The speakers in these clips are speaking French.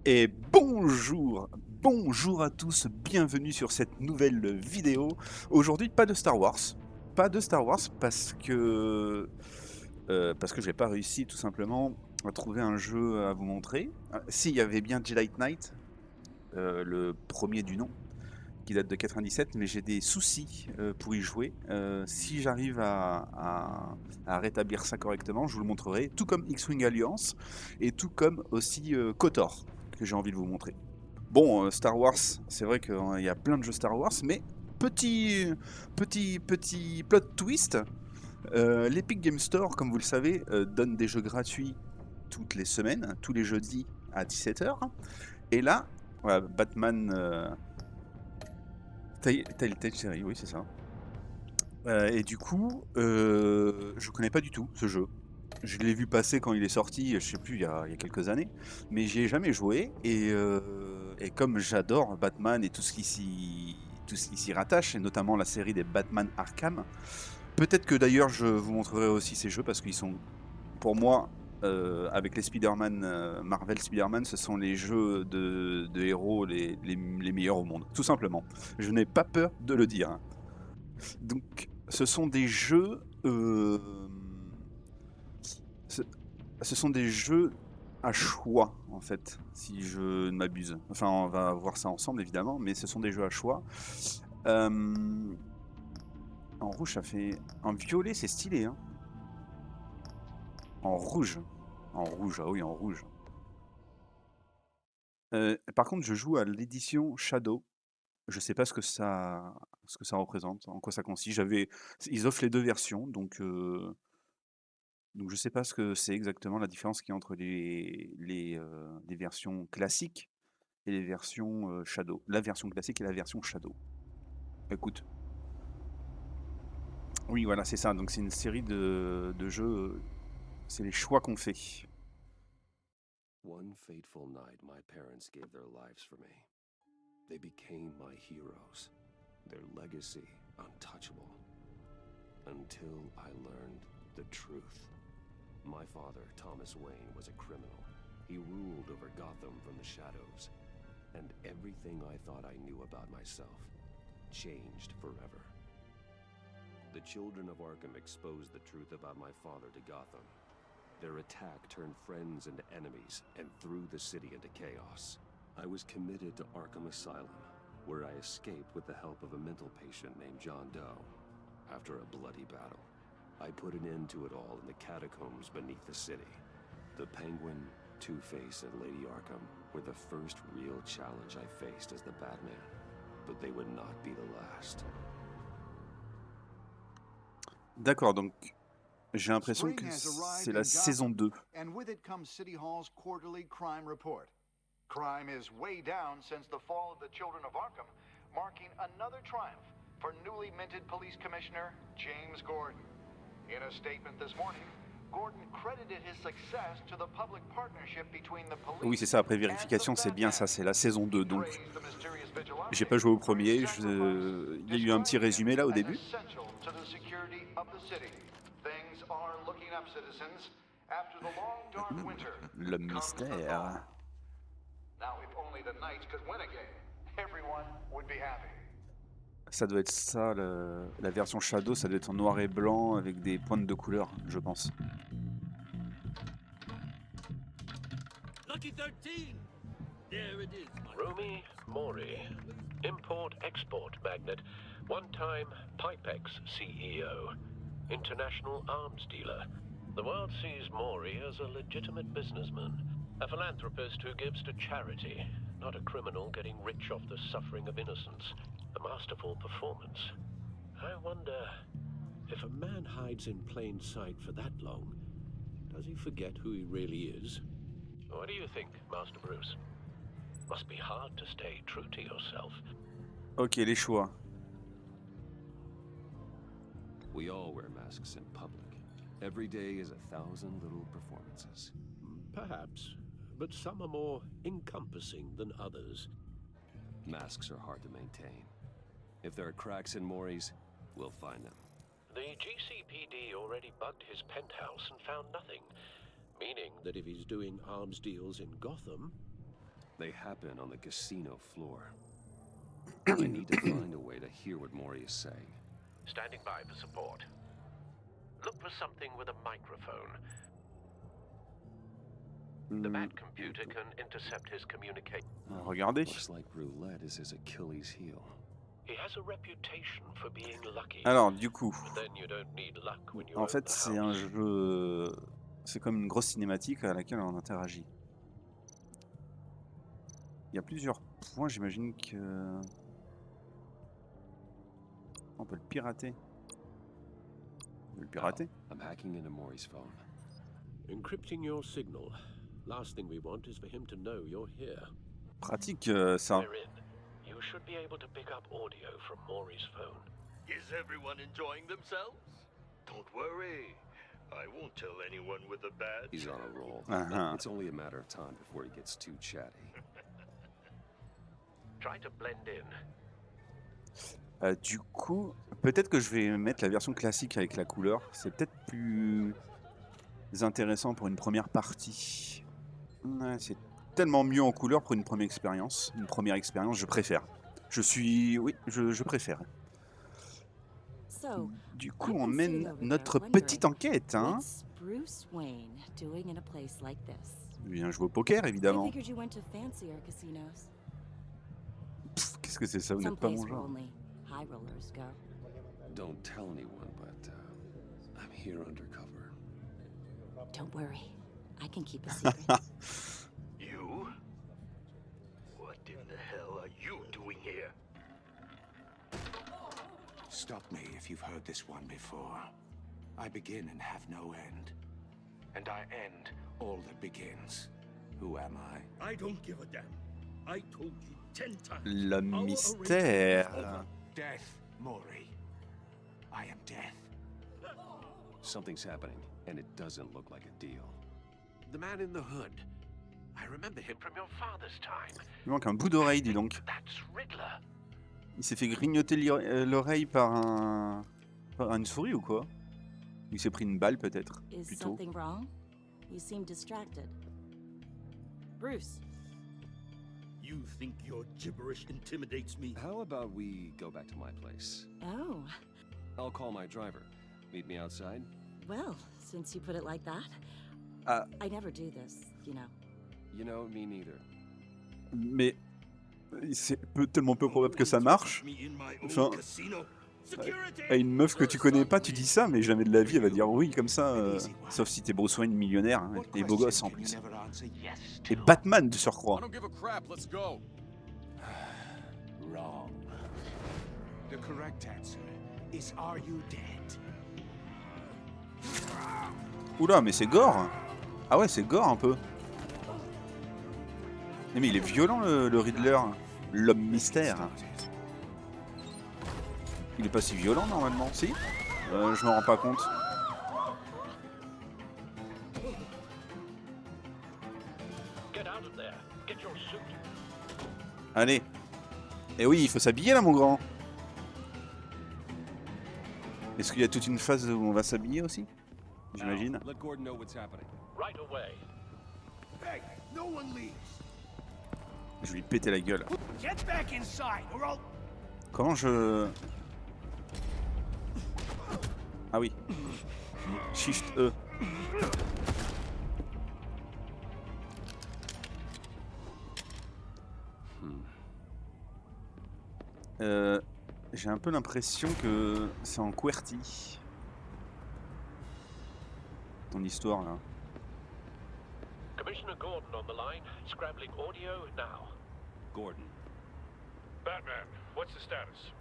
Et bonjour, bonjour à tous, bienvenue sur cette nouvelle vidéo. Aujourd'hui, pas de Star Wars. Pas de Star Wars parce que j'ai pas réussi tout simplement à trouver un jeu à vous montrer. S'il y avait bien Jedi Knight, le premier du nom, qui date de 97, mais j'ai des soucis pour y jouer. Si j'arrive à rétablir ça correctement, je vous le montrerai, tout comme X-Wing Alliance, et tout comme aussi KOTOR, que j'ai envie de vous montrer. Bon, Star Wars, c'est vrai qu'il y a plein de jeux Star Wars, mais petit plot twist, l'Epic Game Store, comme vous le savez, donne des jeux gratuits toutes les semaines, tous les jeudis à 17h. Et là, voilà, Batman Telltale Series, oui, c'est ça. Et du coup, je connais pas du tout ce jeu. Je l'ai vu passer quand il est sorti, je sais plus, il y a quelques années, mais j'y ai jamais joué. Et comme j'adore Batman et tout ce qui s'y rattache, et notamment la série des Batman Arkham, peut-être que d'ailleurs je vous montrerai aussi ces jeux parce qu'ils sont, pour moi, avec les Spider-Man, Marvel Spider-Man, ce sont les jeux de héros les meilleurs au monde, tout simplement. Je n'ai pas peur de le dire, hein. Donc, ce sont des jeux. Ce, ce sont des jeux à choix, en fait, si je ne m'abuse. Enfin, on va voir ça ensemble, évidemment, mais ce sont des jeux à choix. Euh, En rouge, ça fait. En violet, c'est stylé, hein. En rouge. En rouge, ah oui, en rouge. Par contre, je joue à l'édition Shadow. Je sais pas ce que ça représente, en quoi ça consiste. Ils offrent les deux versions, donc je sais pas ce que c'est exactement la différence qu'il y a entre les versions classiques et les versions Shadow. La version classique et la version Shadow. Écoute, oui, voilà, c'est ça. Donc c'est une série de jeux. C'est les choix qu'on fait. One fateful night, my parents gave their lives for me. They became my heroes, their legacy untouchable. Until I learned the truth. My father, Thomas Wayne, was a criminal. He ruled over Gotham from the shadows. And everything I thought I knew about myself changed forever. The children of Arkham exposed the truth about my father to Gotham. Their attack turned friends into enemies and threw the city into chaos. I was committed to Arkham Asylum, where I escaped with the help of a mental patient named John Doe. After a bloody battle, I put an end to it all in the catacombs beneath the city. The Penguin, Two-Face, and Lady Arkham were the first real challenge I faced as the Batman, but they would not be the last. D'accord, donc j'ai l'impression que c'est la saison 2. And with it comes City Hall's quarterly crime report. Crime is way down since the fall of the Children of Arkham, marking another triumph for newly minted Police Commissioner James Gordon. In a statement this morning, Gordon credited his success to the public partnership between the police. Oui, c'est ça, après vérification, c'est bien ça, c'est la saison 2. Donc j'ai pas joué au premier, il y a eu un petit résumé là au début. L'homme mystère. Ça doit être ça, la version Shadow, ça doit être en noir et blanc avec des pointes de couleur, je pense. Lucky 13! There it is, Romy Mori, import-export magnate, one-time Pipex CEO, international arms dealer. The world sees Mori as a legitimate businessman, a philanthropist who gives to charity, not a criminal getting rich off the suffering of innocence. A masterful performance. I wonder, If a man hides in plain sight for that long, does he forget who he really is? what do you think, Master Bruce? Must be hard to stay true to yourself. Ok, les choix. We all wear masks in public. Every day is 1,000 little performances. Perhaps, but some are more encompassing than others. Masks are hard to maintain. If there are cracks in Mori's, we'll find them. The GCPD already bugged his penthouse and found nothing, meaning That if he's doing arms deals in Gotham, They happen on the casino floor. I need to find a way to hear what Mori is saying. Standing by for support. Look for something with a microphone. The Bat computer can intercept his communication. Regardez. Looks like roulette is his Achilles heel. He has a reputation for being lucky. Alors, du coup, But then you don't need luck when you en own fait, the c'est un house. jeu. C'est comme une grosse cinématique à laquelle on interagit. Il y a plusieurs points, j'imagine que. On peut le pirater. On peut le pirater. I'm hacking into Mori's phone. Encrypting your signal. Last thing we want is for him to know you're here. Pratique ça. They're in. You should be able to pick up audio from Maury's phone. Is everyone enjoying themselves? Don't worry. I won't tell anyone with a badge. He's on a roll. Uh-huh. It's only a matter of time before he gets too chatty. Try to blend in. Du coup, peut-être que je vais mettre la version classique avec la couleur. C'est peut-être plus intéressant pour une première partie. Ouais, c'est tellement mieux en couleur pour une première expérience. Une première expérience, je préfère. Oui, je préfère. So, Du coup, on mène notre petite enquête, hein. what's Bruce Wayne doing in a place like this? Il vient jouer au poker, I évidemment. figured you went to fancier casinos. Pff, qu'est-ce que c'est ça? Vous n'êtes pas Someplace mon where genre. only high rollers go. Don't tell anyone, but I'm here undercover. Don't worry, I can keep a secret. You? What in the hell are you doing here? Stop me if you've heard this one before. I begin and have no end. And I end all that begins. Who am I? I don't give a damn. I told you 10 times. Le Our mystère. arrangement is over. Death, Mori. I am death. Something's happening, and it doesn't look like a deal. The man in the hood. I remember him from your father's time. Il manque un bout d'oreille, dis donc. That's Riddler. Il s'est fait grignoter l'oreille par une souris ou quoi? Il s'est pris une balle peut-être, Is plutôt. something wrong? You seem distracted. Bruce, You think your gibberish intimidates me? How about we go back to my place? oh, I'll call my driver. Meet me outside? well, since you put it like that. I never do this, you know. You know, me neither. Mais c'est tellement peu probable que ça marche. Me in my own Enfin, casino? Security! à une meuf que tu connais pas, tu dis ça, mais jamais de la vie elle va dire oui comme ça. Sauf si t'es Bruce Wayne millionnaire, hein, et beau gosse en can you plus. never answer yes Et to? Batman de surcroît. give a crap, let's go! Wrong. The correct answer is, are you dead? Oula, mais c'est gore. Ah ouais, c'est gore un peu. Mais il est violent le Riddler, l'homme mystère. Il est pas si violent normalement, si? Je me rends pas compte. Get out of there. Get your suit. Allez. Et oui, il faut s'habiller là, mon grand. Est-ce qu'il y a toute une phase où on va s'habiller aussi? J'imagine. Let Gordon know what's happening. Right away. Hey, no one leaves. Je vais lui péter la gueule. Get back inside, or I'll... Comment je... Ah oui. Shift E. J'ai un peu l'impression que c'est en QWERTY. Ton histoire là. Commissioner Gordon on the line. Scrambling audio now. Gordon. Batman, what's the status?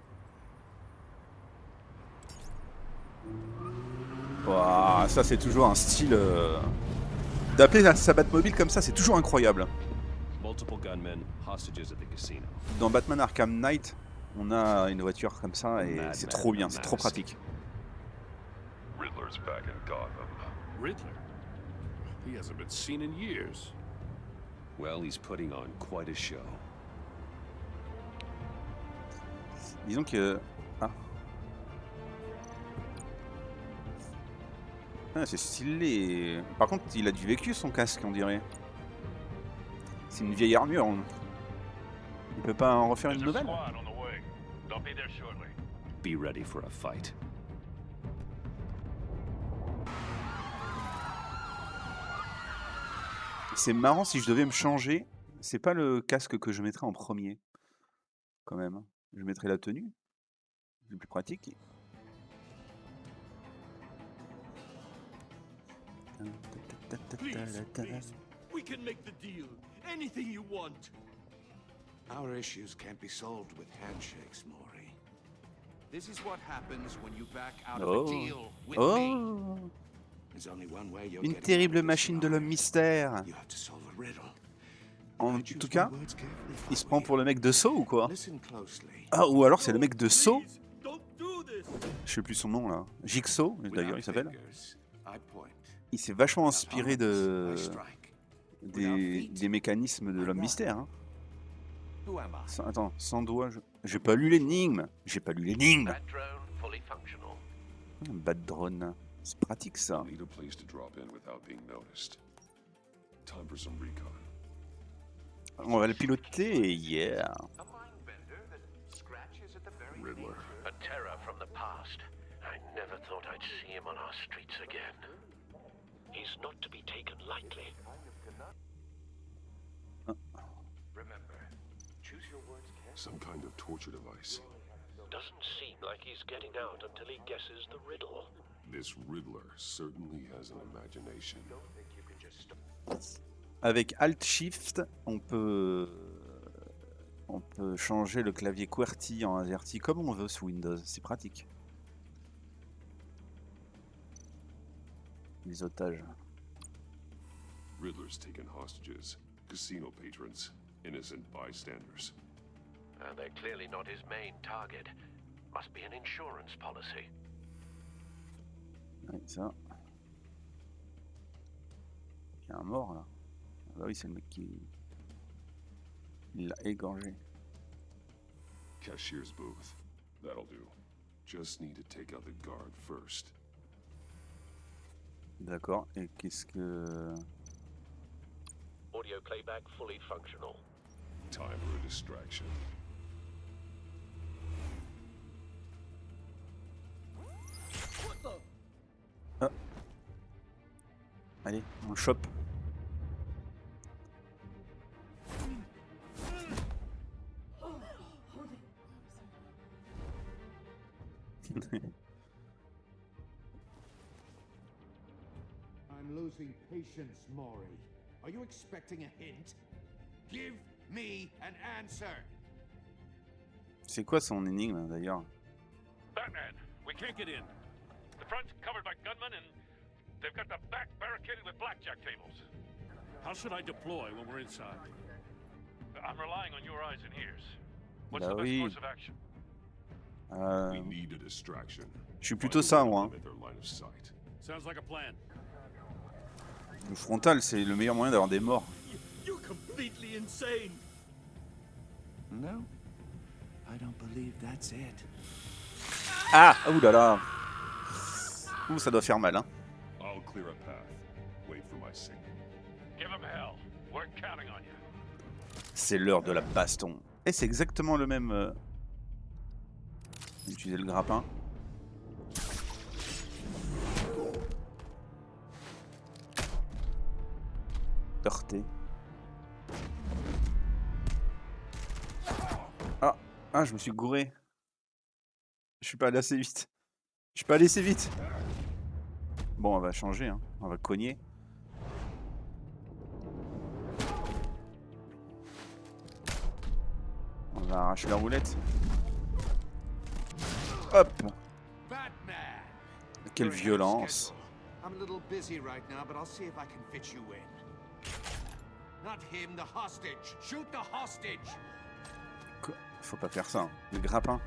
Ouah, ça c'est toujours un style... D'appeler sa Batmobile comme ça, c'est toujours incroyable. Multiple gunmen, hostages at the casino. Dans Batman Arkham Knight, on a une voiture comme ça et Madman, c'est trop bien, c'est trop mask. pratique. Riddler's back in Gotham. Riddler? He hasn't been seen in years. Well, he's putting on quite a show. Disons que... Ah. Ah, c'est stylé. Par contre, il a du vécu son casque, on dirait. C'est une vieille armure. Il peut pas en refaire une There's a nouvelle? squad on the way. They'll be there shortly. Be ready for a fight. C'est marrant si je devais me changer. C'est pas le casque que je mettrais en premier. Quand même. Je mettrais la tenue. C'est plus pratique. Please, please. We can make the deal. Anything you want. Our issues can't be solved with handshakes, Maury. This is what happens when you back out of a Oh. deal with me. Oh! There's only one way you're Une getting terrible out of this machine de l'homme alive. mystère. You have to solve a riddle. En I tout choose cas, my words carefully, il se follow prend me. pour le mec de Saw ou quoi? Listen closely. Ah, ou alors c'est le mec de Saw. Please, don't do this. Je sais plus son nom là. Jigsaw, d'ailleurs, Without il s'appelle. fingers, I point. Il s'est vachement Without inspiré arms, de I strike. des mécanismes de l'homme mystère. Hein. Who am I? Attends, sans doigt, j'ai pas lu l'énigme. J'ai pas lu l'énigme. That drone fully functional. Bad drone. C'est pratique ça. Need a place to drop in without being noticed. Time for some recon. On va le piloter, yeah. Riddler. A terror from the past. I never thought I'd see him on our streets again. He's not to be taken lightly. Some kind of torture device. Doesn't seem like he's getting out until he guesses the riddle. This Riddler certainly has an imagination. Avec Alt Shift, on peut changer le clavier QWERTY en AZERTY comme on veut sous Windows. C'est pratique. Les otages. Riddler's taken hostages, casino patrons, innocent bystanders. And they're clearly not his main target. Must be an insurance policy. Ouais, ça. Il y a un mort là. Ah bah oui, c'est le mec qui. Il l'a égorgé. Cashier's booth. That'll do. Just need to take out the guard first. D'accord. Et qu'est-ce que. Audio playback fully functional. Time for a distraction. Ah. Allez, on le chope. I'm losing patience, Maury. Are you expecting a hint? Give me an answer. C'est quoi son énigme d'ailleurs? Batman, we can't get in. The front's covered by gunmen and they've got the back barricaded with blackjack tables. How should I deploy when we're inside? I'm relying on your eyes and ears. What's Bah the best oui. course of action? We need a distraction. Je suis plutôt ça moi. Limit their line of sight. Sounds like a plan. Le frontal, c'est le meilleur moyen d'avoir des morts. You're completely insane. No, I don't believe that's it. Ah! Ouh là là! Ouh, ça doit faire mal, hein. I'll clear a path. Wait for my signal. Give him hell. We're counting on you. C'est l'heure de la baston. Et c'est exactement le même. Utiliser le grappin. Heurté. Ah, je me suis gouré. Je suis pas allé assez vite. Je suis pas allé assez vite. Bon, on va changer, hein. On va cogner. On va arracher la roulette. Hop! Batman! Quelle You're ahead of violence. schedule. I'm a little busy right now, but I'll see if I can fit you in. Not him, the hostage. Shoot the hostage. Quoi? Faut pas faire ça, hein. Le grappin.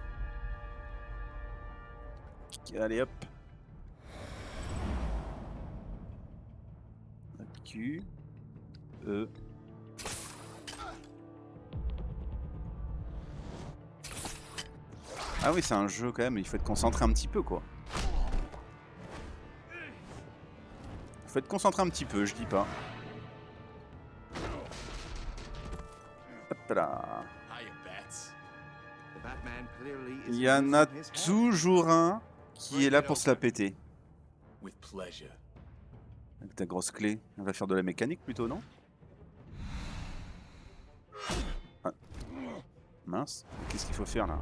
Allez hop. Q. E. Ah oui, c'est un jeu quand même, il faut être concentré un petit peu quoi. Il faut être concentré un petit peu, je dis pas. Hop là. Hiya, Bats. The Batman clearly is Il y en a losing his head. toujours un qui est là pour se la péter. With pleasure. Avec ta grosse clé. On va faire de la mécanique plutôt, non? Ah. Mince. Qu'est-ce qu'il faut faire là?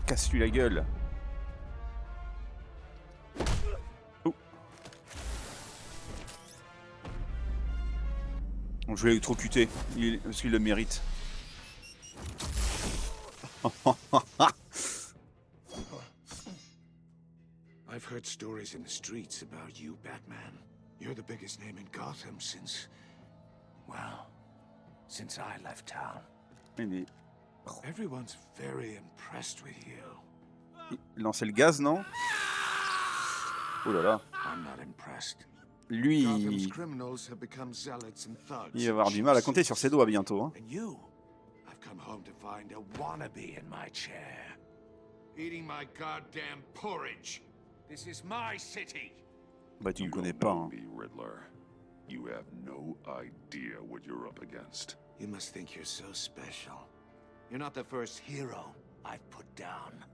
Casse-lui la gueule. Oh. Je vais électrocuter, parce qu'il le mérite. I've heard stories in the streets about you, Batman. You're the biggest name in Gotham since... well, since I left town. Everyone's very impressed with you. Il lançait le gaz, non? Oh là là. I'm not impressed. Lui, Gotham's criminals have become zealots and thugs. il va avoir du mal à compter sur ses doigts bientôt. Hein. And you, I've come home to find a wannabe in my chair, eating my goddamn porridge. This is my city. Bah tu You me connais don't pas. know Hein. me, Riddler. You have no idea what you're up against. You must think you're so special. You're not the first hero I've put down.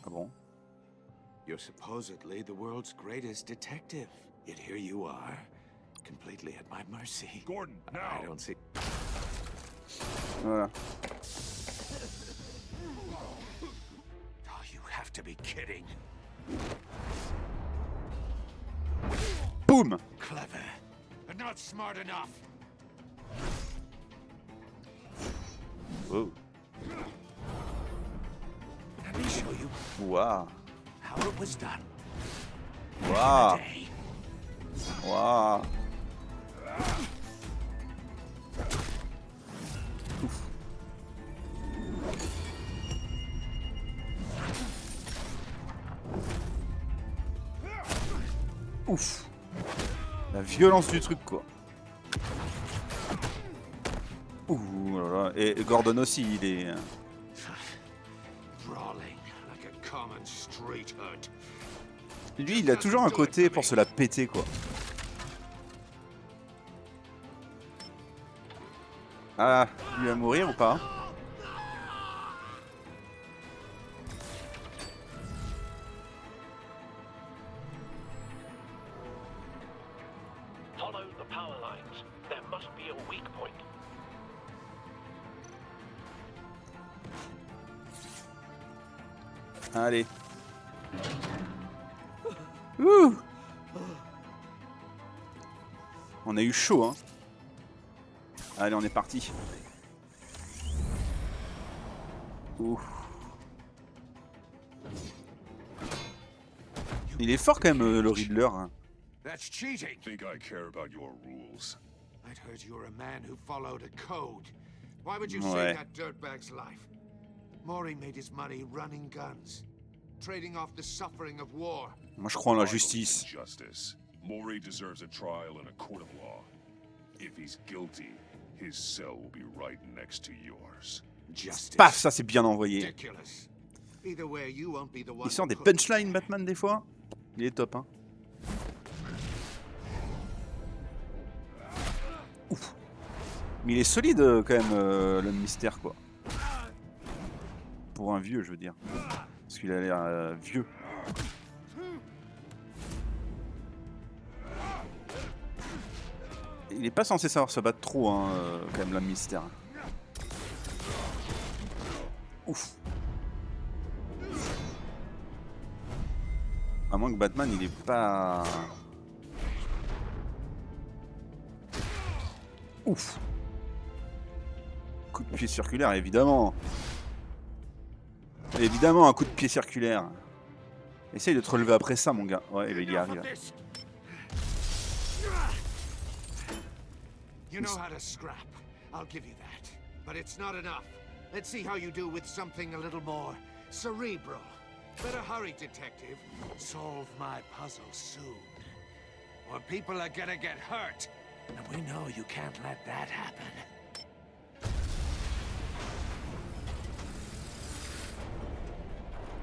Ah bon? You're supposedly the world's greatest detective. Yet here you are, completely at my mercy. Gordon, now! I don't see... Voilà. Oh, you have to be kidding. Boum! Clever, but not smart enough. Oh. Let me show you Waouh. how it was done. Waouh. Day. Waouh. Ouf. La violence du truc quoi. Ouh là là. Et Gordon aussi il est... Brawling like a common street hood. Lui il a toujours un côté pour se la péter quoi. Ah, il va mourir ou pas? Follow the power lines. There must be a weak point. Allez. Ouh. On a eu chaud hein. Allez on est parti. Ouh. Il est fort quand même le Riddler. Hein. That's cheating. Think I care about your rules? I'd heard you were a man who followed a code. Why would you Ouais. save that dirtbag's life? Maury made his money running guns, trading off the suffering of war. Moi je crois en la I believe in justice. Justice. Maury deserves a trial in a court of law. If he's guilty, his cell will be right next to yours. Justice. Paf, ça c'est bien envoyé. Ridiculous. Either way, you won't be the one Il sort who des put- punchlines Batman des fois. Il est top hein. Ouf. Mais il est solide quand même l'homme mystère quoi. Pour un vieux je veux dire. Parce qu'il a l'air vieux. Il est pas censé savoir se battre trop hein, quand même l'homme mystère. Ouf. À moins que Batman il est pas... Ouf. Coup de pied circulaire évidemment. Évidemment un coup de pied circulaire. Essaye de te relever après ça mon gars. Ouais il y arrive. You know how to scrap. I'll give you that. But it's not enough. Let's see how you do with something a little more cerebral. Better hurry, detective. Solve my puzzle soon. Or people are gonna get hurt. And we know you can't let that happen.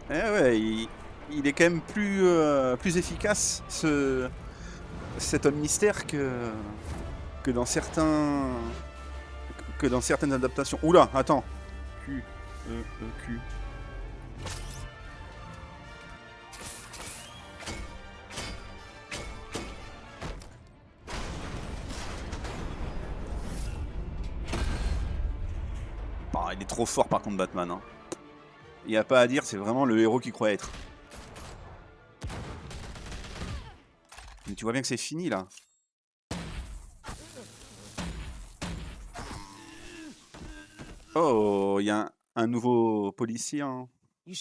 Eh ouais, il est quand même plus efficace, cet homme mystère, que dans certains... que dans certaines adaptations. Oula, attends. Q. Ah, il est trop fort par contre Batman. Hein. Il n'y a pas à dire, c'est vraiment le héros qu'il croit être. Mais tu vois bien que c'est fini là. Oh, il y a un nouveau policier. Hein. Et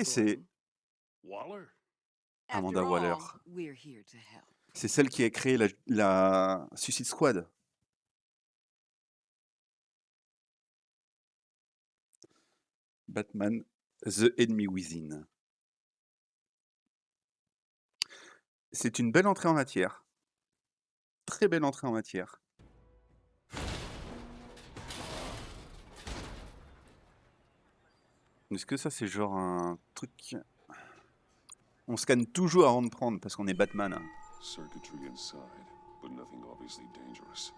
c'est Waller? Amanda Waller. C'est celle qui a créé la Suicide Squad. Batman, The Enemy Within. C'est une belle entrée en matière. Très belle entrée en matière. Est-ce que ça c'est genre un truc... On scanne toujours avant de prendre parce qu'on est Batman. Circuitry inside, but nothing obviously dangerous.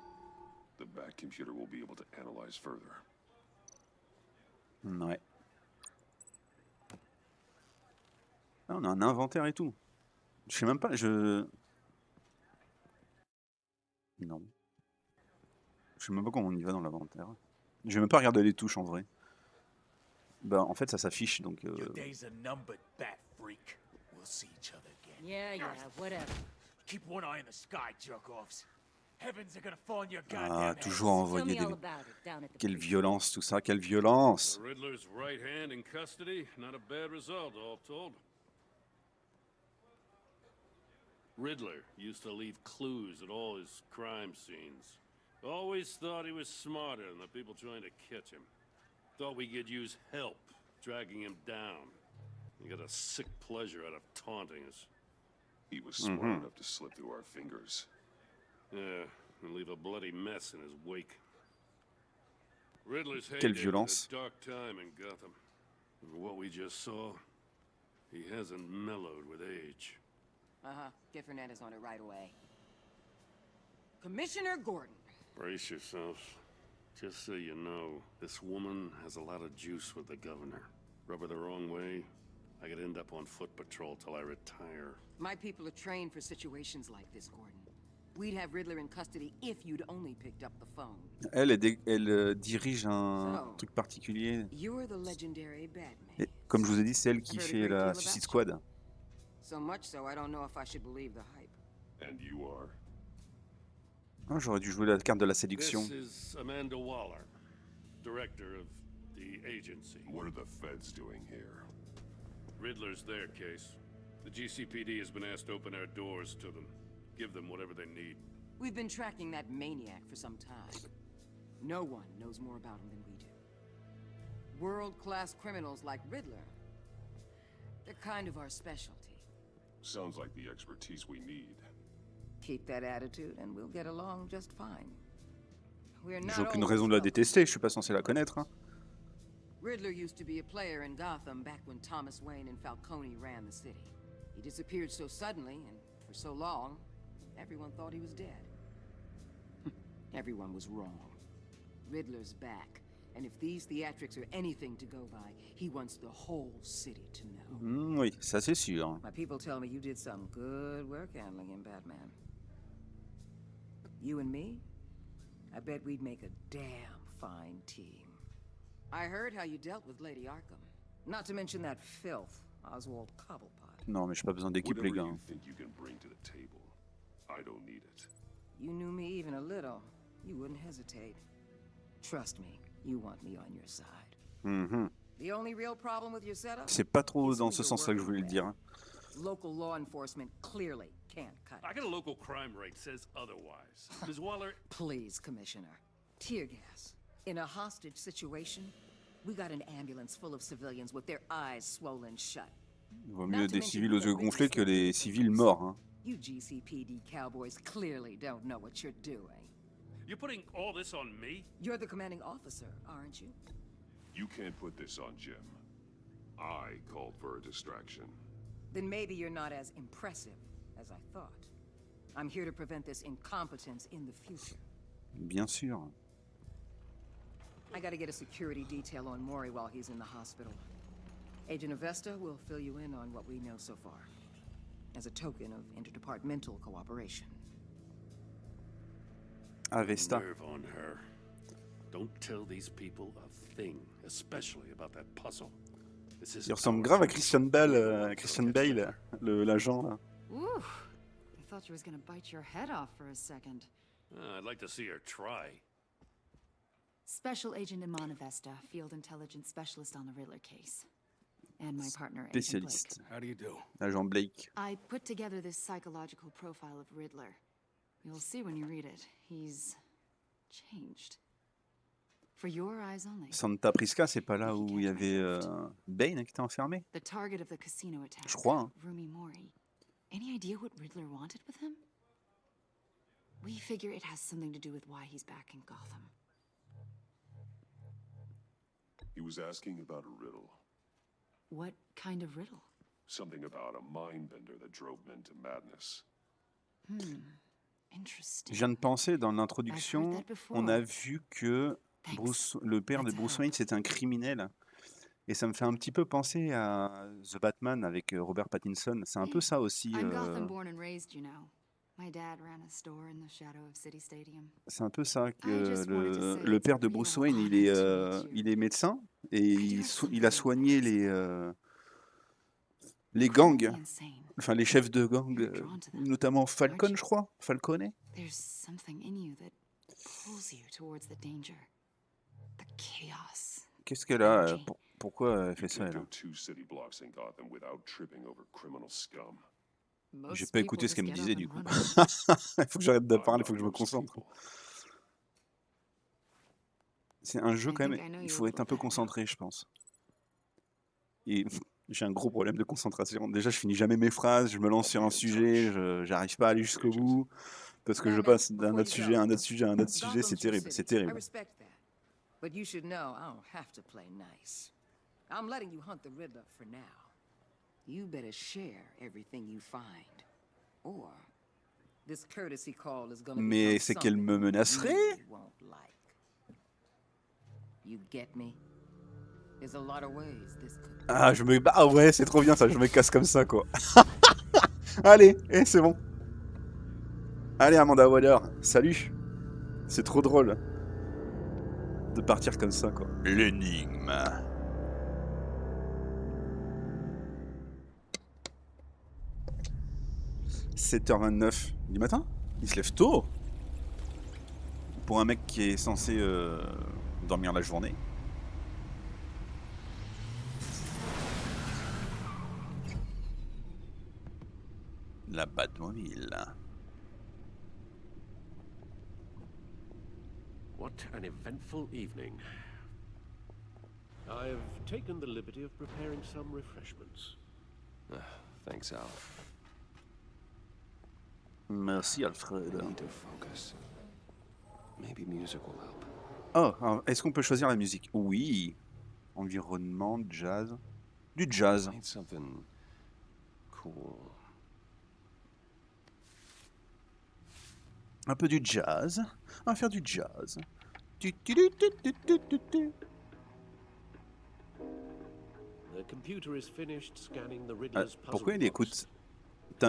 The back computer will be able to analyze further. Ouais. Ah, on a un inventaire et tout. Je sais même pas, Non. Je sais même pas comment on y va dans l'inventaire. Je vais même pas regarder les touches en vrai. Bah en fait ça s'affiche donc... Ah, toujours envoyer des... Quelle violence tout ça, quelle violence! Riddler's right hand in custody, not a bad result, all told. Riddler used to leave clues at all his crime scenes. Always thought he was smarter than the people trying to catch him. Thought we could use help dragging him down. He got a sick pleasure out of taunting us. He was smart enough to slip through our fingers. Yeah, and leave a bloody mess in his wake. Riddler's Quelle heyday violence. was a dark time in Gotham. And what we just saw, he hasn't mellowed with age. Get Fernandez on it right away. Commissioner Gordon. Brace yourselves. Just so you know, this woman has a lot of juice with the governor. Rub her the wrong way, I could end up on foot patrol till I retire. My people are trained for situations like this, Gordon. We'd have Riddler in custody if you'd only picked up the phone. Elle dirige un truc particulier. You're the legendary Batman. Et comme je vous ai dit, c'est elle qui fait la Suicide Squad. So much so, I don't know if I should believe the hype. And you are? Oh, j'aurais dû jouer la carte de la séduction. This is Amanda Waller, director of the agency. What are the feds doing here? Riddler's their case. The GCPD has been asked to open our doors to them. Give them whatever they need. We've been tracking that maniac for some time. No one knows more about him than we do. World-class criminals like Riddler, they're kind of our specialty. Sounds like the expertise we need. Keep that attitude and we'll get along just fine. We're not J'ai aucune raison de la détester, je suis pas censé la connaître. Hein. Riddler used to be a player in Gotham back when Thomas Wayne and Falcone ran the city. He disappeared so suddenly and for so long, everyone thought he was dead. Everyone was wrong. Riddler's back, and if these theatrics are anything to go by, he wants the whole city to know. Oui, ça c'est sûr. My people tell me you did some good work handling him, Batman. You and me? I bet we'd make a damn fine team. I heard how you dealt with Lady Arkham. Not to mention that filth, Oswald Cobblepot. Non, mais j'ai pas besoin d'équipe, les gars. You think you can bring to the table, I don't need it. You knew me even a little, you wouldn't hesitate. Trust me, you want me on your side. The only real problem with your setup? C'est pas trop dans ce sens-là que je voulais le dire. Local law enforcement clearly can't cut it. I got a local crime rate says otherwise. Ms. Waller... Please, Commissioner. Tear gas. In a hostage situation, we got an ambulance full of civilians with their eyes swollen shut. Il vaut mieux des civils aux yeux gonflés que des civils morts. Hein. You GCPD cowboys clearly don't know what you're doing. You're putting all this on me? You're the commanding officer, aren't you? You can't put this on Jim. I called for a distraction. Then maybe you're not as impressive as I thought. I'm here to prevent this incompetence in the future. Bien sûr. I gotta get a security detail on Mori while he's in the hospital. Agent Avesta will fill you in on what we know so far, as a token of interdepartmental cooperation. Avesta. Nerve on her. Don't tell these people a thing, especially about that puzzle. This is Il ressemble grave à Christian Bale, l'agent là. Ooh, I thought you was gonna bite your head off for a second. I'd like to see her try. Special Agent Iman Avesta, Field Intelligence Specialist on the Riddler case. And my partner, Agent Blake. Spécialiste. How do you do? Agent Blake. I put together this psychological profile of Riddler. You'll see when you read it. He's changed. For your eyes only. Santa Prisca, c'est pas là où il y avait Bane qui était enfermé? The target of the casino attack. Je crois. Hein. Rumi Mori. Any idea what Riddler wanted with him? We figure it has something to do with why he's back in Gotham. He was asking about a riddle. What kind of riddle? Something about a mind bender that drove men to madness. Interesting. Je viens de penser, dans l'introduction, on a vu que le père de Bruce Wayne, c'est un criminel. Et ça me fait un petit peu penser à The Batman avec Robert Pattinson. C'est un peu ça aussi. I'm Gotham born and raised, you know. My dad ran a store in the shadow of City Stadium. C'est un peu ça que le père de Bruce Wayne, il est médecin et il a soigné les gangs, enfin les chefs de gang, notamment Falcon, je crois, Falcone. There's something in you that pulls you towards the danger, the chaos. Qu'est-ce qu'elle a? Pourquoi elle fait ça, elle? J'ai pas écouté ce qu'elle me disait du coup. Il faut que j'arrête de parler, il faut que je me concentre. C'est un jeu quand même, il faut être un peu concentré, je pense. Et j'ai un gros problème de concentration. Déjà, je finis jamais mes phrases, je me lance sur un sujet, j'arrive pas à aller jusqu'au bout, parce que je passe d'un autre sujet à un autre sujet à un autre sujet, c'est terrible, c'est terrible. But you should know I don't have to play nice. I'm letting you hunt the Riddler for now. You better share everything you find. Or this courtesy call is gonna Mais c'est qu'elle me menacerait? You get me? There's a lot of ways this could... Ah, ah ouais, c'est trop bien ça, je me casse comme ça quoi. Allez, c'est bon. Allez Amanda Waller, salut. C'est trop drôle de partir comme ça quoi. L'énigme. « 7h29 du matin. Il se lève tôt. Pour un mec qui est censé dormir la journée. La Batmobile. What an eventful evening. I've taken the liberty of preparing some refreshments. Thanks, Al. Merci, Alfred. I need to focus. Maybe music will help. Oh, est-ce qu'on peut choisir la musique? Oui. Environnement, jazz. Du jazz. I need something cool. Un peu du jazz. On va faire du jazz. Pourquoi il écoute?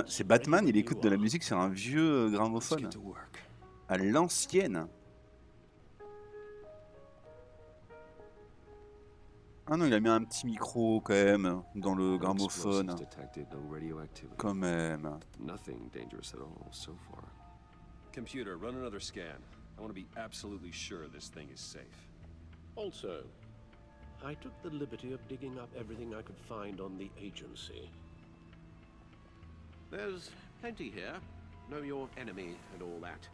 C'est Batman, il écoute de la musique sur un vieux gramophone. À l'ancienne. Ah non, il a mis un petit micro quand même dans le gramophone. Quand même. Nothing dangerous at all so far. Computer, run another scan. I want to be absolutely sure this thing is safe. Also, I took the liberty of digging up everything I could find on the agency. There's plenty here. Know your enemy and all that.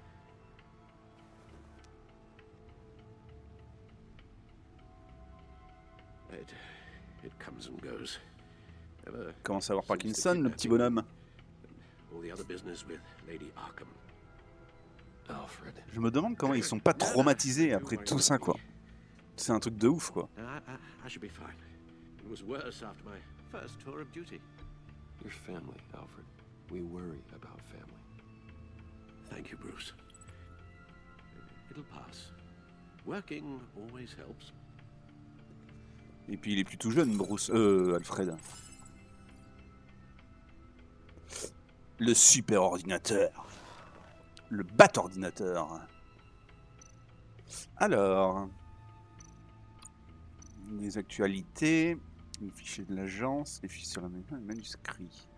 It comes and goes. Commence à avoir Parkinson, le petit bonhomme. All the other business with Lady Arkham. Alfred. Je me demande comment ils sont pas traumatisés après tout ça quoi. C'est un truc de ouf quoi. I should be fine. It was worse after my first tour of duty. Your family, Alfred. We worry about family. Thank you, Bruce. It'll pass. Working always helps. Et puis il est plus tout jeune, Bruce. Alfred. Le super ordinateur. Le bat ordinateur. Alors. Les actualités. Les fichiers de l'agence. Les fichiers sur la les manuscrits.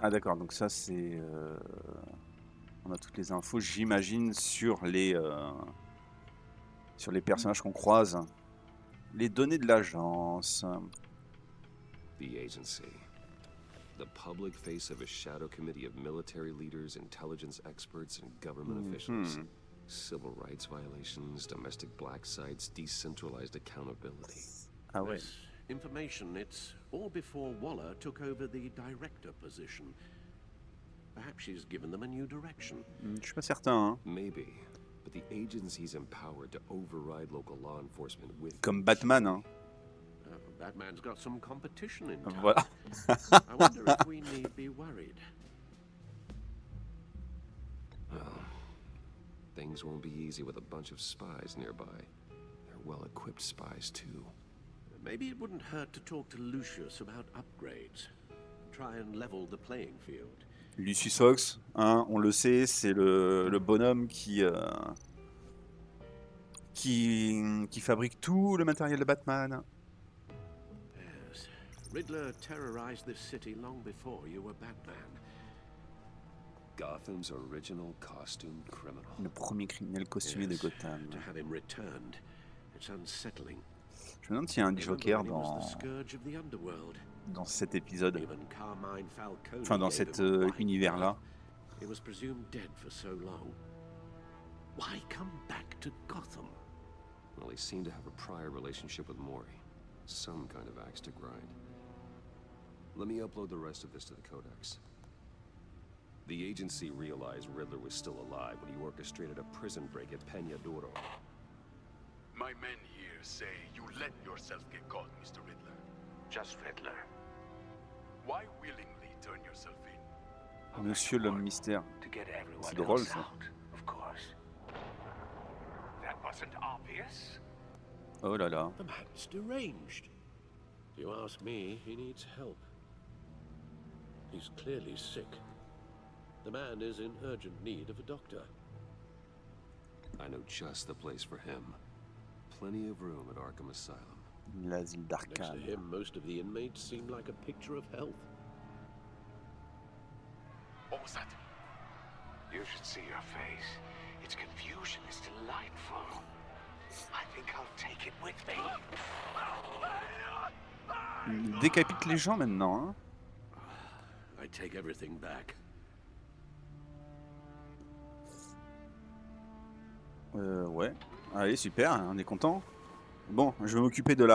Ah d'accord, donc ça c'est... on a toutes les infos, j'imagine, sur les personnages qu'on croise. Les données de l'agence. The agency. The public face of a shadow committee of military leaders, intelligence experts, and government officials. Civil rights violations, domestic black sites, decentralized accountability. Ah ouais. This information, it's all before Waller took over the director position. Perhaps she's given them a new direction. Je suis pas certain, hein. Maybe, but the agency's empowered to override local law enforcement with... Comme Batman, hein. Batman's got some competition in town. Voilà. I wonder if we need be worried. Well, things won't be easy with a bunch of spies nearby. They're well-equipped spies, too. Maybe it wouldn't hurt to talk to Lucius about upgrades. Try and level the playing field. Lucius Fox, hein, on le sait, c'est le bonhomme qui fabrique tout le matériel de Batman. Yes. Riddler terrorized this city long before you were Batman. Gotham's original costume criminal. Le premier criminel costumé de Gotham. To have him returned, it's unsettling. Je me demande s'il y a un Joker dans cet épisode. Enfin, dans cet univers-là. He was presumed dead for so long. Why come back to Gotham? Well, he seemed to have a prior relationship with Mori. Some kind of axe to grind. Let me upload the rest of this to the Codex. The agency realized Riddler was still alive when he orchestrated a prison break at Peña Duro. My men here say you let yourself get caught, Mr. Riddler. Just Riddler. Why willingly turn yourself in? Monsieur l'homme mystère. C'est drôle ça. That wasn't obvious. Oh là là. The man's deranged. If you ask me, he needs help. He's clearly sick. The man is in urgent need of a doctor. I know just the place for him. Plenty of room at Arkham Asylum. L'asile Next to d'Arkham. him, most of the inmates seem like a picture of health. What was that? You should see your face. Its confusion is delightful. I think I'll take it with me. Il décapite les gens maintenant, hein. I take everything back. Ouais. Allez, super, on est content. Bon, je vais m'occuper de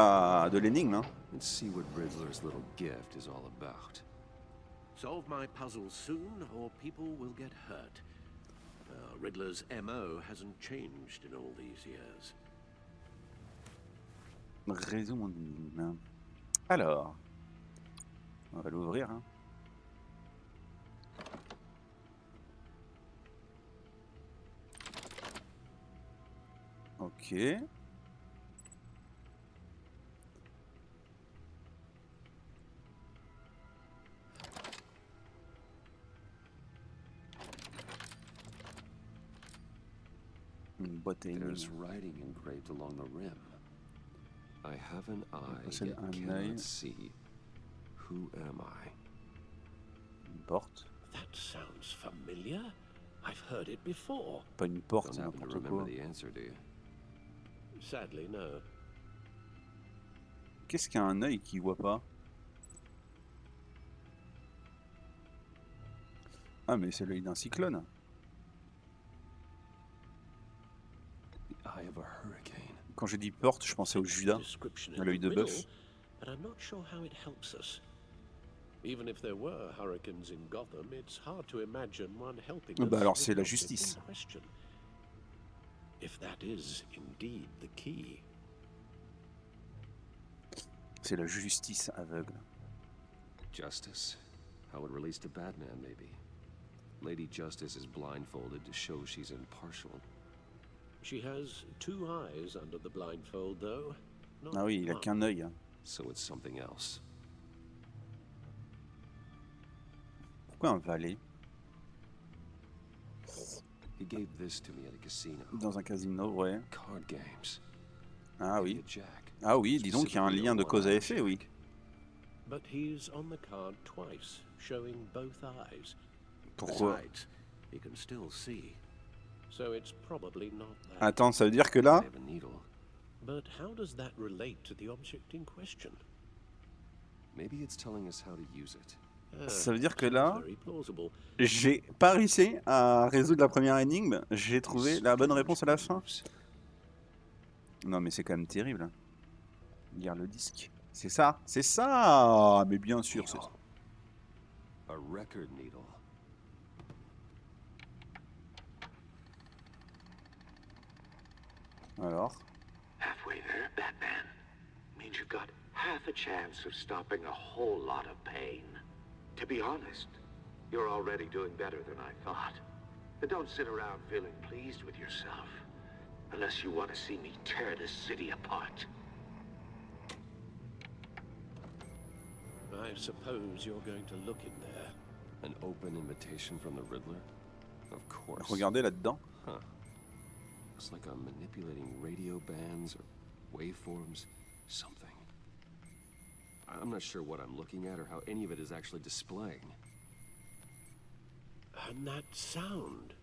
l'énigme, hein. Let's see what Riddler's little gift is all about. Solve my puzzle soon, or people will get hurt. Riddler's MO hasn't changed in all these years. Résoudre mon énigme. Alors, on va l'ouvrir, hein. Ok. Une boîte à There's énigmes. writing engraved along the rim. I have an eye, possède yet un œil. cannot see. Who am I? Une porte. That sounds familiar. I've heard it before. Pas une porte, c'est Don't happen to n'importe remember quoi. the answer, do you? Sadly, no. Qu'est-ce qu'il y a un œil qui voit pas? Ah, mais c'est l'œil d'un cyclone. The eye of a hurricane. Quand j'ai dit porte, je pensais au Judas, à l'œil de bœuf. But I'm not sure how it helps us. Even if there were hurricanes in Gotham, it's hard to imagine one helping us. Bah alors with c'est la the object justice. in question. If that is indeed the key. C'est la justice aveugle. Justice? How it relates to Batman, maybe. Lady Justice is blindfolded to show she's impartial. She has 2 eyes under the blindfold, though. Ah oui, il a qu'un œil. So it's something else. Pourquoi un valet? He gave this to me at a casino. Dans un casino, ouais. Card games. Ah oui. Ah oui, dis donc, il y a un lien de cause à effet, oui. But he's on the card twice, showing both eyes. Pourquoi? Besides, he can still see. So it's probably not that. Attends, ça veut dire que là... But how does that relate to the object in question? Maybe it's telling us how to use it. Ça veut dire que là, j'ai pas réussi à résoudre la première énigme, j'ai trouvé la bonne réponse à la fin. Non mais c'est quand même terrible. Lire le disque. C'est ça, c'est ça. Mais bien sûr, c'est ça. A record needle. Alors. Halfway there, Batman. Means you've got half a chance of stopping a whole lot of pain. To be honest, you're already doing better than I thought. But don't sit around feeling pleased with yourself. Unless you want to see me tear this city apart. I suppose you're going to look in there. An open invitation from the Riddler? Of course. Regardez là-dedans. Huh. Looks like I'm manipulating radio bands or waveforms, something. I'm not sure what I'm looking at or how any of it is actually displaying. And that sound.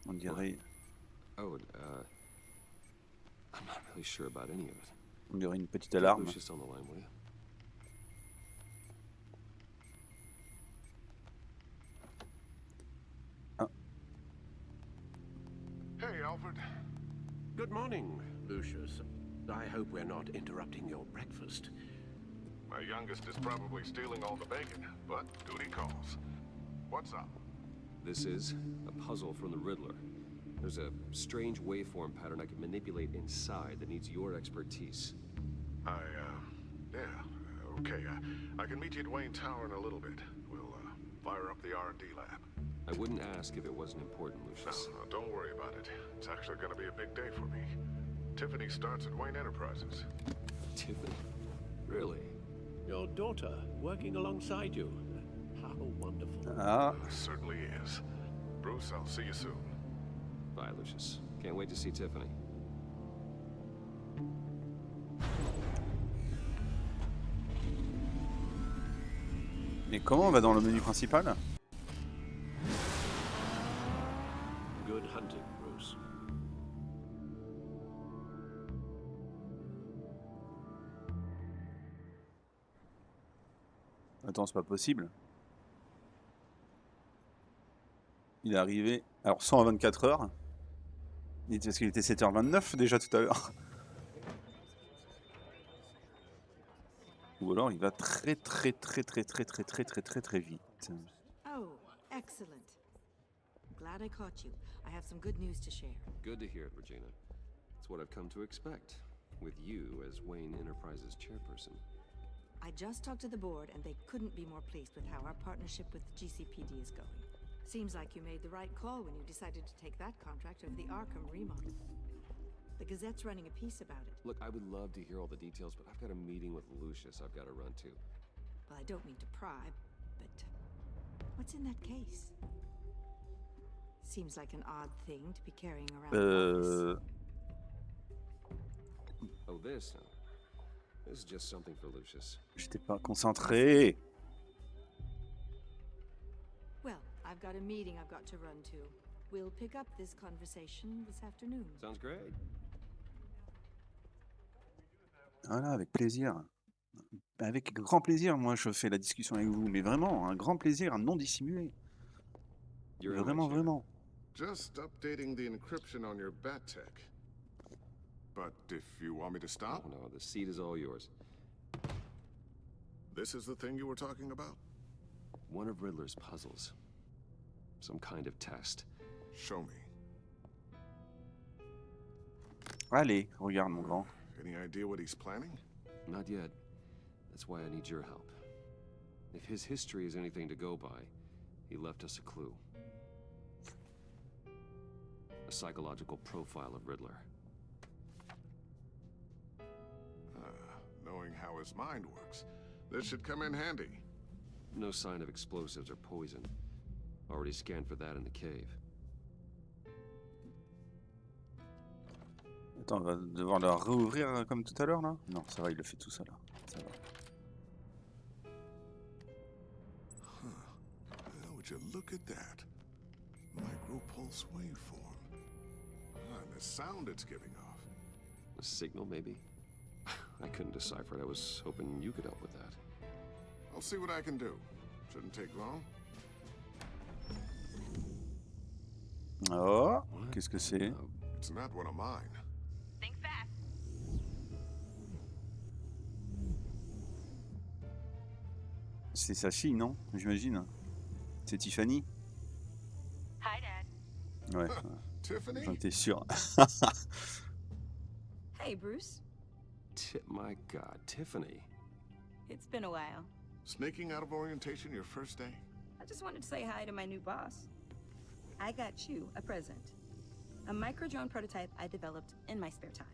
On dirait... Oh, I'm not really sure about any of it. On dirait une petite alarme. Lucius on the line, will you? Ah. Hey, Alfred. Good morning, Lucius. I hope we're not interrupting your breakfast. My youngest is probably stealing all the bacon, but duty calls. What's up? This is a puzzle from the Riddler. There's a strange waveform pattern I can manipulate inside that needs your expertise. Yeah, okay. I can meet you at Wayne Tower in a little bit. We'll fire up the R&D lab. I wouldn't ask if it wasn't important, Lucius. No, don't worry about it. It's actually going to be a big day for me. Tiffany starts at Wayne Enterprises. Tiffany? Really? Your daughter working alongside you. How wonderful. Ah. Certainly is. Bruce, I'll see you soon. Bye, Lucius. Can't wait to see Tiffany. Mais comment on va dans le menu principal? Good hunting, Bruce. Attends, c'est pas possible. Il est arrivé... Alors, 100 à 24 heures. Parce qu'il était 7h29 déjà tout à l'heure. Ou alors il va très vite. Oh, excellent. Glad I caught you. I have some good news to share. Good to hear it, Regina. It's what I've come to expect, with you as Wayne Enterprises chairperson. I just talked to the board, and they couldn't be more pleased with how our partnership with the GCPD is going. Seems like you made the right call when you decided to take that contract over the Arkham remodel. The Gazette's running a piece about it. Look, I would love to hear all the details, but I've got a meeting with Lucius I've got to run to. Well, I don't mean to pry, but what's in that case? Seems like an odd thing to be carrying around. Oh, this? This is just something for Lucius. J'étais pas concentré. Well, I've got a meeting I've got to run to. We'll pick up this conversation this afternoon. Sounds great. Voilà, avec plaisir. Avec grand plaisir, moi je fais la discussion avec vous, mais vraiment, un grand plaisir, un non dissimulé. Vraiment. Just updating the encryption on your Bat-Tech. But if you want me to stop? No, the seat is all yours. This is the thing you were talking about? One of Riddler's puzzles. Some kind of test. Show me. Allez, regarde mon grand. Any idea what he's planning? Not yet. That's why I need your help. If his history is anything to go by, he left us a clue. A psychological profile of Riddler. Knowing how his mind works, this should come in handy. No sign of explosives or poison. Already scanned for that in the cave. Attends, on va devoir la réouvrir comme tout à l'heure là? Non, ça va, il le fait tout seul. Là. Ça va. Would you look at that? Micropulse waveform. And the sound it's giving off. A signal, maybe? I couldn't decipher it. I was hoping you could help with that. I'll see what I can do. Shouldn't take long. Oh, qu'est-ce que c'est? It's not one of mine. Think fast. C'est sa fille, non? J'imagine. C'est Tiffany? Hi, Dad. Ouais. Tiffany? J'en étais sûr. Hey, Bruce. My God, Tiffany. It's been a while. Sneaking out of orientation your first day? I just wanted to say hi to my new boss. I got you a present. A micro-drone prototype I developed in my spare time.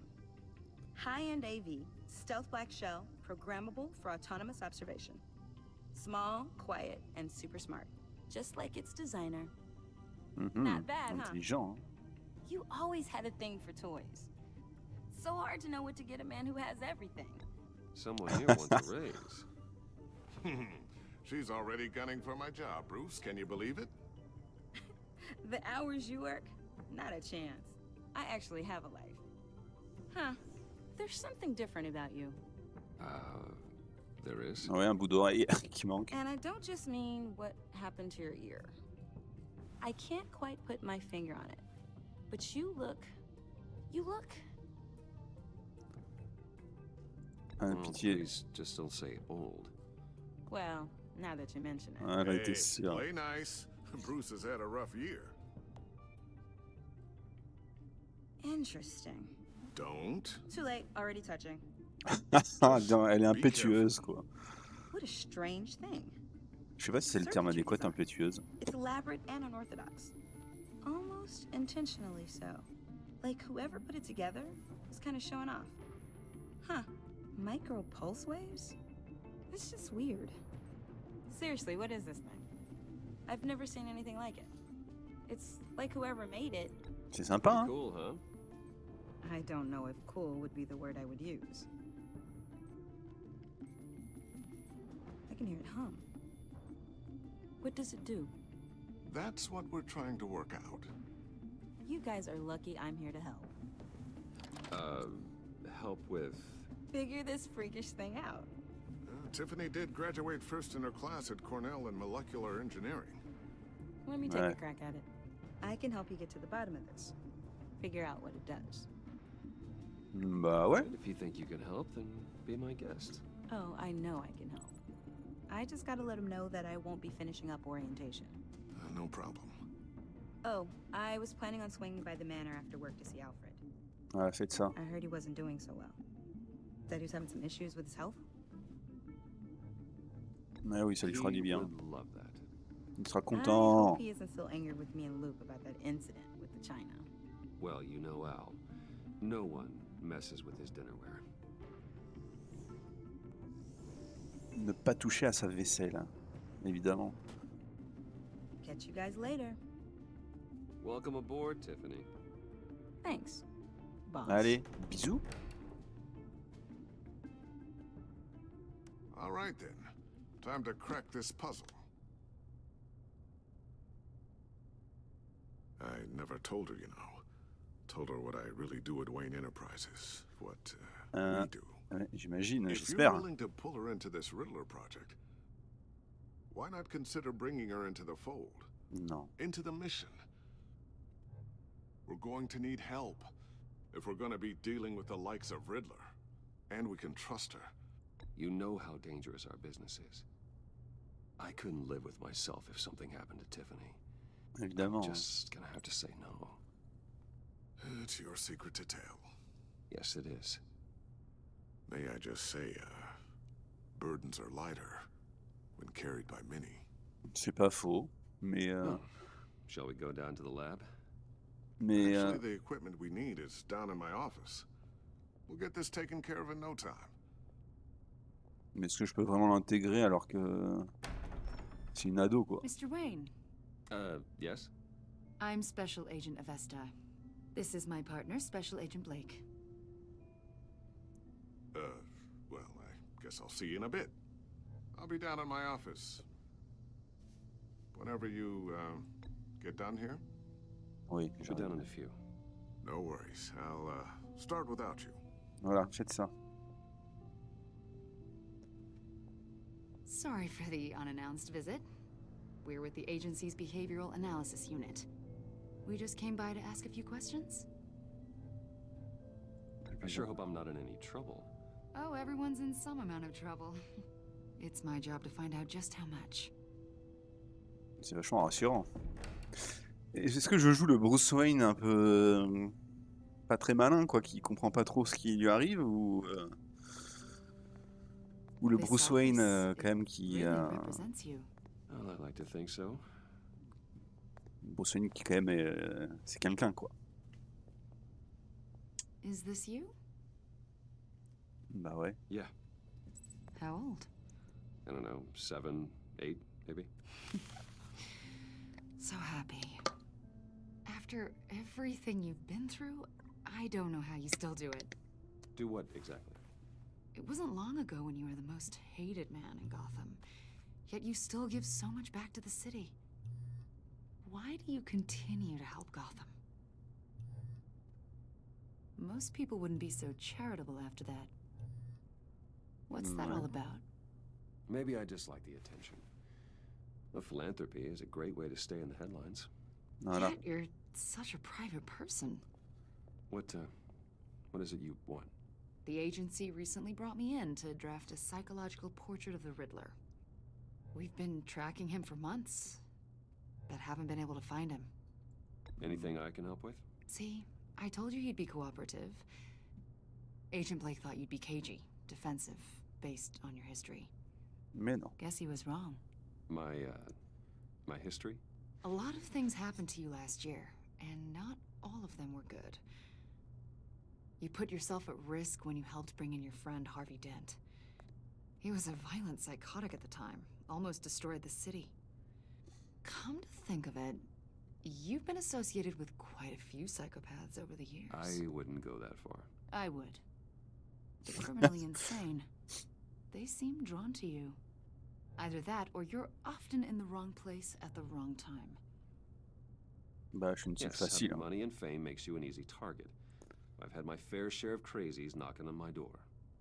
High-end AV, stealth black shell, programmable for autonomous observation. Small, quiet, and super smart. Just like its designer. Not bad, huh? Intelligent. You always had a thing for toys. So hard to know what to get a man who has everything. Someone here wants a raise. She's already gunning for my job, Bruce. Can you believe it? The hours you work? Not a chance. I actually have a life. Huh. There's something different about you. There is? Ouais, un bout d'oreille qui manque. And I don't just mean what happened to your ear. I can't quite put my finger on it. But you look... Pitié. Please, just don't say old. Well, now that you mention it. Ah, elle était Hey, sûre. play nice. Bruce has had a rough year. Interesting. Don't. Too late, already touching. Non, elle est impétueuse, quoi. What a strange thing. Je sais pas si c'est le terme adéquat, impétueuse. It's elaborate and unorthodox. Almost intentionally so. Like whoever put it together was kind of showing off. Huh. Micro pulse waves? It's just weird. Seriously, what is this thing? I've never seen anything like it. It's like whoever made it. C'est sympa, hein? Cool, huh? I don't know if cool would be the word I would use. I can hear it hum. What does it do? That's what we're trying to work out. You guys are lucky I'm here to help. Help with... Figure this freakish thing out. Tiffany did graduate first in her class at Cornell in molecular engineering. Let me take a crack at it. I can help you get to the bottom of this. Figure out what it does. Bah ouais. And if you think you can help, then be my guest. Oh, I know I can help. I just gotta let him know that I won't be finishing up orientation. No problem. Oh, I was planning on swinging by the manor after work to see Alfred. Ouais, faites ça. I heard he wasn't doing so well. That he was having some issues with his health. Ouais, oui, ça lui fera du bien. Would love that. Il sera I content. hope he isn't still angry with me and Luke about that incident with the China. Well, you know Al. No one messes with his dinnerware. Ne pas toucher à sa vaisselle, hein, évidemment. Catch you guys later. Welcome aboard, Tiffany. Thanks, boss. Allez, bisous. All right then. Time to crack this puzzle. I never told her, you know. Told her what I really do at Wayne Enterprises. What we do. J'imagine, If you're j'espère. willing to pull her into this Riddler project, why not consider bringing her into the fold? Non. Into the mission? We're going to need help if we're going to be dealing with the likes of Riddler. And we can trust her. You know how dangerous our business is. I couldn't live with myself if something happened to Tiffany. Évidemment. I'm just gonna have to say no. It's your secret to tell. Yes, it is. May I just say, burdens are lighter when carried by many. C'est pas faux, mais Shall we go down to the lab? mais Actually, the equipment we need is down in my office. We'll get this taken care of in no time. mais est-ce que je peux vraiment l'intégrer alors que c'est une ado quoi? Mr. Wayne, Yes? I'm Special Agent Avesta. This is my partner, Special Agent Blake. Well, I guess I'll see you in a bit. I'll be down in my office. Whenever you, get done here? Oui, Be down in a few. No worries. I'll, start without you. Voilà, faites ça. Sorry for the unannounced visit. We're with the agency's behavioral analysis unit. We just came by to ask a few questions. I sure hope I'm not in any trouble. Oh, everyone's in some amount of trouble. It's my job to find out just how much. C'est vachement rassurant. Est-ce que je joue le Bruce Wayne un peu pas très malin, quoi, qui comprend pas trop ce qui lui arrive, ou le Bruce Wayne quand même qui Well, I'd like to think so. Bruce Wayne qui quand même c'est quelqu'un quoi. Is this you? Bah ouais. Yeah. How old? I don't know, 7, 8, maybe? So happy. After everything you've been through, I don't know how you still do it. Do what exactly? It wasn't long ago when you were the most hated man in Gotham. Yet you still give so much back to the city. Why do you continue to help Gotham? Most people wouldn't be so charitable after that. What's that all about? Maybe I just like the attention. The philanthropy is a great way to stay in the headlines. Voilà. Yet you're such a private person. What is it you want? The agency recently brought me in to draft a psychological portrait of the Riddler. We've been tracking him for months, but haven't been able to find him. Anything I can help with? See, I told you he'd be cooperative. Agent Blake thought you'd be cagey, defensive, based on your history. Mais non. Guess he was wrong. My history? A lot of things happened to you last year, and not all of them were good. You put yourself at risk when you helped bring in your friend Harvey Dent. He was a violent psychotic at the time, almost destroyed the city. Come to think of it, you've been associated with quite a few psychopaths over the years. I wouldn't go that far. I would. Criminally insane. They seem drawn to you. Either that, or you're often in the wrong place at the wrong time. Bah, je suis une type Yes, facile. having money and fame makes you an easy target. I've had my fair share of crazies knocking on my door.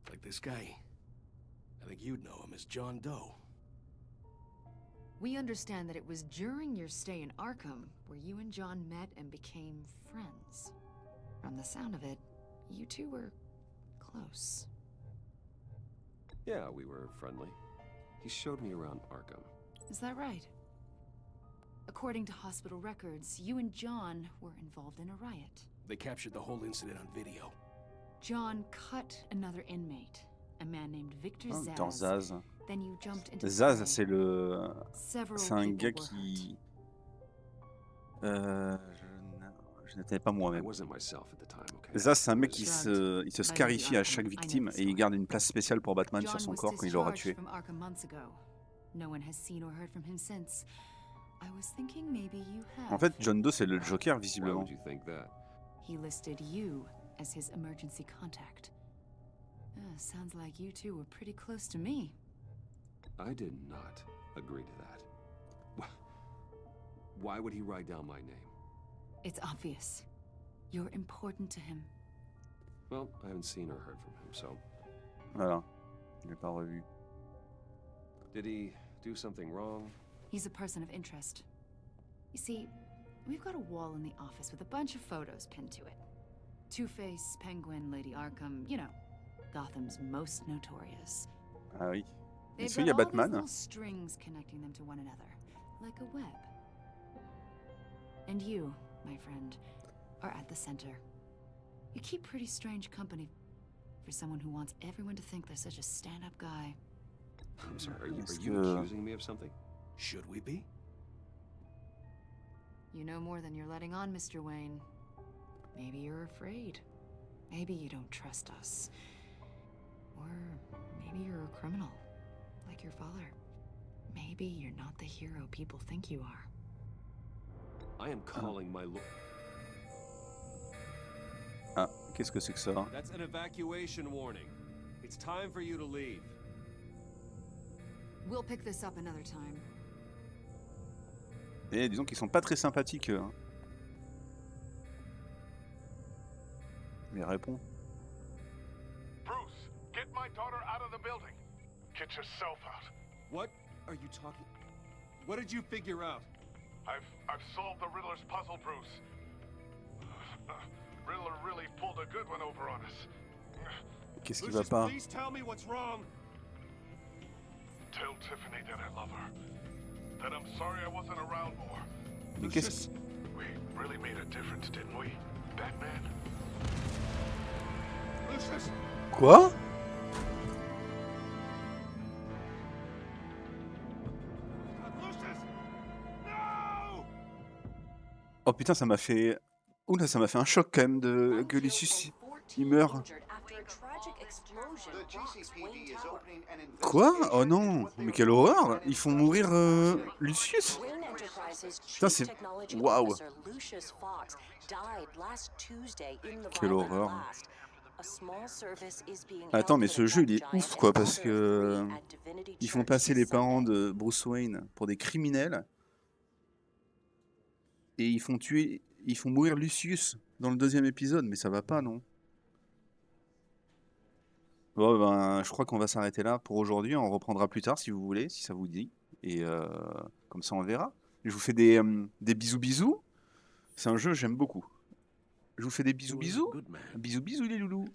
Like this guy. I think you'd know him as John Doe. We understand that it was during your stay in Arkham where you and John met and became friends. From the sound of it, you two were close. Yeah, we were friendly. He showed me around Arkham. Is that right? According to hospital records, you and John were involved in a riot. They captured the whole incident on video. John cut another inmate, a man named Victor Zaz. Dans Zaz. Then you jumped into Zaz, the c'est un gars people qui. Je n'étais pas moi-même. Zaz, c'est un mec qui se scarifie à chaque victime et il garde une place spéciale pour Batman sur son corps quand il l'aura tué. No one has seen or heard from him since. I was thinking maybe you have. En fait, John Doe, c'est le Joker, visiblement. He listed you as his emergency contact. Sounds like you two were pretty close to me. I did not agree to that. Why would he write down my name? It's obvious. You're important to him. Well, I haven't seen or heard from him, so... Voilà. Je l'ai pas revu. Did he do something wrong? He's a person of interest. You see, we've got a wall in the office with a bunch of photos pinned to it. Two-Face, Penguin, Lady Arkham, you know, Gotham's most notorious. Ah oui. They've Est-ce qu'il y a got all these Batman? little strings connecting them to one another, like a web. And you, my friend, are at the center. You keep pretty strange company for someone who wants everyone to think they're such a stand-up guy. I'm sorry, are Est-ce you que... accusing me of something? Should we be? You know more than you're letting on, Mr. Wayne. Maybe you're afraid. Maybe you don't trust us. Or maybe you're a criminal, like your father. Maybe you're not the hero people think you are. I am calling my lord. Ah, qu'est-ce que c'est que ça? That's an evacuation warning. It's time for you to leave. We'll pick this up another time. Et disons qu'ils sont pas très sympathiques, eux, hein. Mais réponds. Bruce, get my daughter out of the building. Get yourself out. What are you talking? What did you figure out? I've solved the Riddler's puzzle, Bruce. Riddler really pulled a good one over on us. Qu'est-ce qui va pas? Please tell me what's wrong. Tell Tiffany that I love her. That I'm sorry I wasn't around more. Mais qu'est-ce... We really made a difference, didn't we, Batman? Lucius! Quoi? Lucius! No! Oh putain, ça m'a fait... Oula, ça m'a fait un choc quand même de... que Lucius il meurt. Quoi? Oh non! Mais quelle horreur! Ils font mourir Lucius? Putain, c'est... Waouh! Quelle horreur! Attends, mais ce jeu il est ouf quoi, parce que... Ils font passer les parents de Bruce Wayne pour des criminels. Et ils font tuer... Ils font mourir Lucius dans le deuxième épisode, mais ça va pas, non? Bon, ben, je crois qu'on va s'arrêter là pour aujourd'hui. On reprendra plus tard si vous voulez, si ça vous dit. Et comme ça, on verra. Je vous fais des bisous bisous. C'est un jeu que j'aime beaucoup. Je vous fais des bisous bisous. Bisous bisous les loulous.